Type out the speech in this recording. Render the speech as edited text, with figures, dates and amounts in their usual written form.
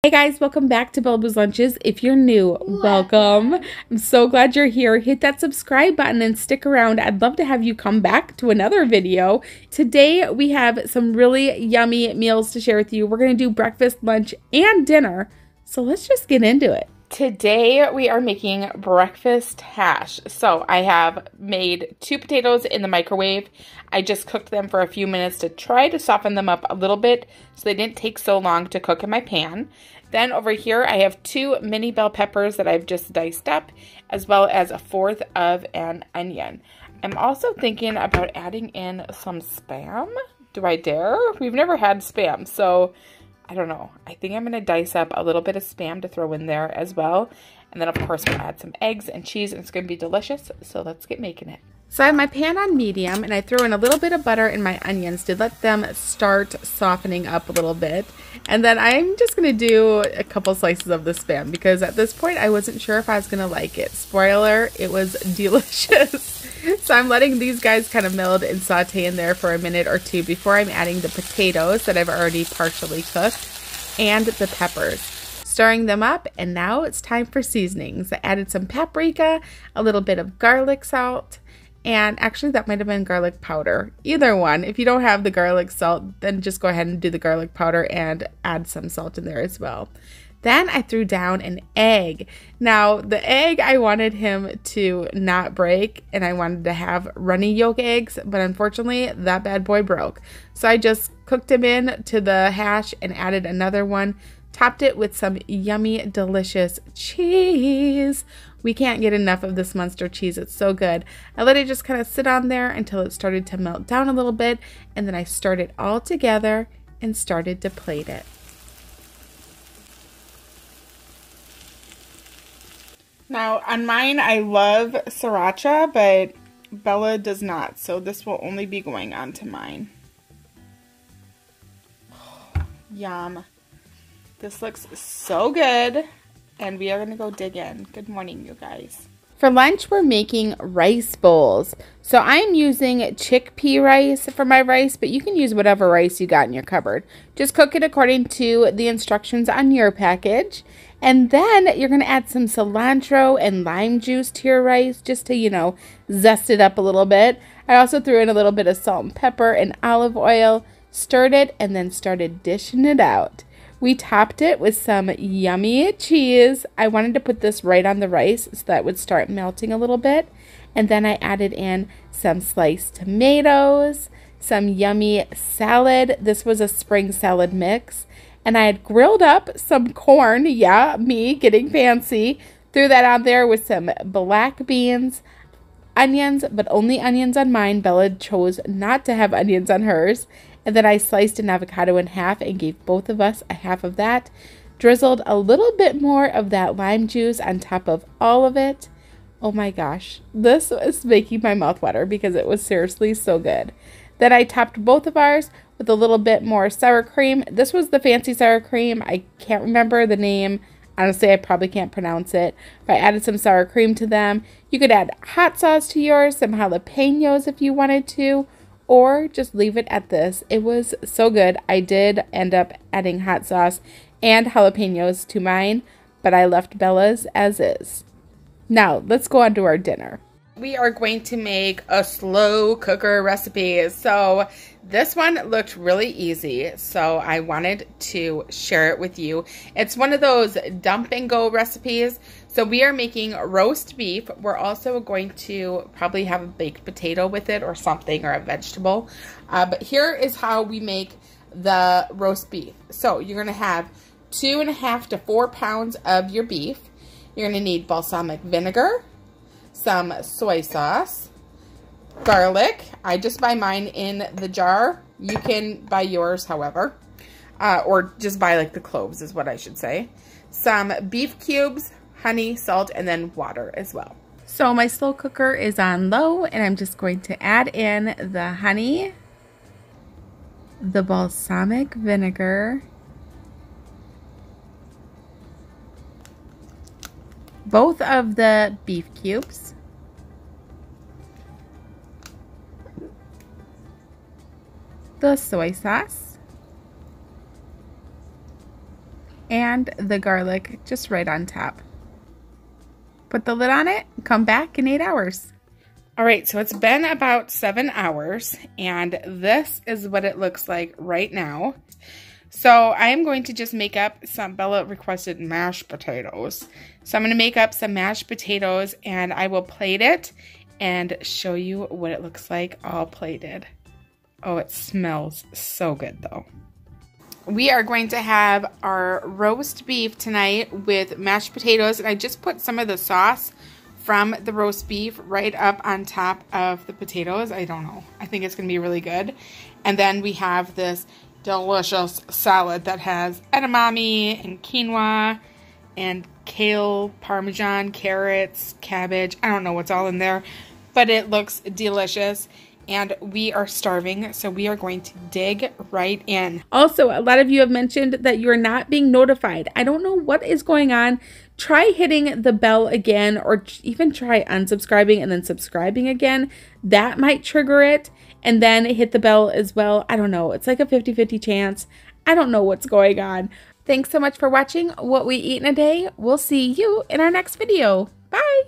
Hey guys, welcome back to Bella Boo's Lunches. If you're new, welcome. I'm so glad you're here. Hit that subscribe button and stick around. I'd love to have you come back to another video. Today we have some really yummy meals to share with you. We're going to do breakfast, lunch, and dinner. So let's just get into it. Today we are making breakfast hash. So I have made 2 potatoes in the microwave. I just cooked them for a few minutes to try to soften them up a little bit so they didn't take so long to cook in my pan. Then over here I have 2 mini bell peppers that I've just diced up, as well as 1/4 of an onion. I'm also thinking about adding in some Spam. Do I dare? We've never had Spam, so I don't know. I think I'm going to dice up a little bit of Spam to throw in there as well. And then, of course, we'll add some eggs and cheese, and it's going to be delicious. So let's get making it. So I have my pan on medium, and I threw in a little bit of butter in my onions to let them start softening up a little bit. And then I'm just going to do a couple slices of the Spam, because at this point, I wasn't sure if I was going to like it. Spoiler, it was delicious. So I'm letting these guys kind of meld and saute in there for a minute or two before I'm adding the potatoes that I've already partially cooked and the peppers. Stirring them up, and now it's time for seasonings. I added some paprika, a little bit of garlic salt, and actually that might have been garlic powder. Either one. If you don't have the garlic salt, then just go ahead and do the garlic powder and add some salt in there as well. Then I threw down an egg. Now, the egg, I wanted him to not break, and I wanted to have runny yolk eggs, but unfortunately, that bad boy broke. So I just cooked him in to the hash and added another one, topped it with some yummy, delicious cheese. We can't get enough of this Munster cheese. It's so good. I let it just kind of sit on there until it started to melt down a little bit, and then I stirred it all together and started to plate it. Now, on mine, I love sriracha, but Bella does not, so this will only be going on to mine. Yum. This looks so good, and we are going to go dig in. Good morning, you guys. For lunch, we're making rice bowls. So I'm using chickpea rice for my rice, but you can use whatever rice you got in your cupboard. Just cook it according to the instructions on your package. And then you're going to add some cilantro and lime juice to your rice just to, you know, zest it up a little bit. I also threw in a little bit of salt and pepper and olive oil, stirred it, and then started dishing it out. We topped it with some yummy cheese. I wanted to put this right on the rice so that it would start melting a little bit. And then I added in some sliced tomatoes, some yummy salad. This was a spring salad mix. And I had grilled up some corn. Yeah, me getting fancy. Threw that on there with some black beans, onions, but only onions on mine. Bella chose not to have onions on hers. And then I sliced an avocado in half and gave both of us a half of that. Drizzled a little bit more of that lime juice on top of all of it. Oh my gosh, this was making my mouth water because it was seriously so good. Then I topped both of ours with a little bit more sour cream. This was the fancy sour cream. I can't remember the name. Honestly, I probably can't pronounce it. But I added some sour cream to them. You could add hot sauce to yours, some jalapenos if you wanted to, or just leave it at this. It was so good. I did end up adding hot sauce and jalapenos to mine, but I left Bella's as is. Now, let's go on to our dinner. We are going to make a slow cooker recipe. So this one looked really easy, so I wanted to share it with you. It's one of those dump and go recipes. So we are making roast beef. We're also going to probably have a baked potato with it or something, or a vegetable. But here is how we make the roast beef. So you're going to have 2.5 to 4 pounds of your beef. You're going to need balsamic vinegar, some soy sauce, garlic. I just buy mine in the jar. You can buy yours however, or just buy like the cloves is what I should say. Some beef cubes, honey, salt, and then water as well. So my slow cooker is on low, and I'm just going to add in the honey, the balsamic vinegar, both of the beef cubes, the soy sauce, and the garlic just right on top. Put the lid on it, come back in 8 hours. All right, so it's been about 7 hours, and this is what it looks like right now. So I am going to just make up some, Bella requested mashed potatoes. So I'm going to make up some mashed potatoes, and I will plate it and show you what it looks like all plated. Oh, it smells so good though. We are going to have our roast beef tonight with mashed potatoes, and I just put some of the sauce from the roast beef right up on top of the potatoes. I don't know. I think it's going to be really good. And then we have this delicious salad that has edamame and quinoa and kale, parmesan, carrots, cabbage. I don't know what's all in there, but it looks delicious. And we are starving, so we are going to dig right in. Also, a lot of you have mentioned that you're not being notified. I don't know what is going on. Try hitting the bell again, or even try unsubscribing and then subscribing again. That might trigger it. And then hit the bell as well. I don't know. It's like a 50-50 chance. I don't know what's going on. Thanks so much for watching What We Eat in a Day. We'll see you in our next video. Bye!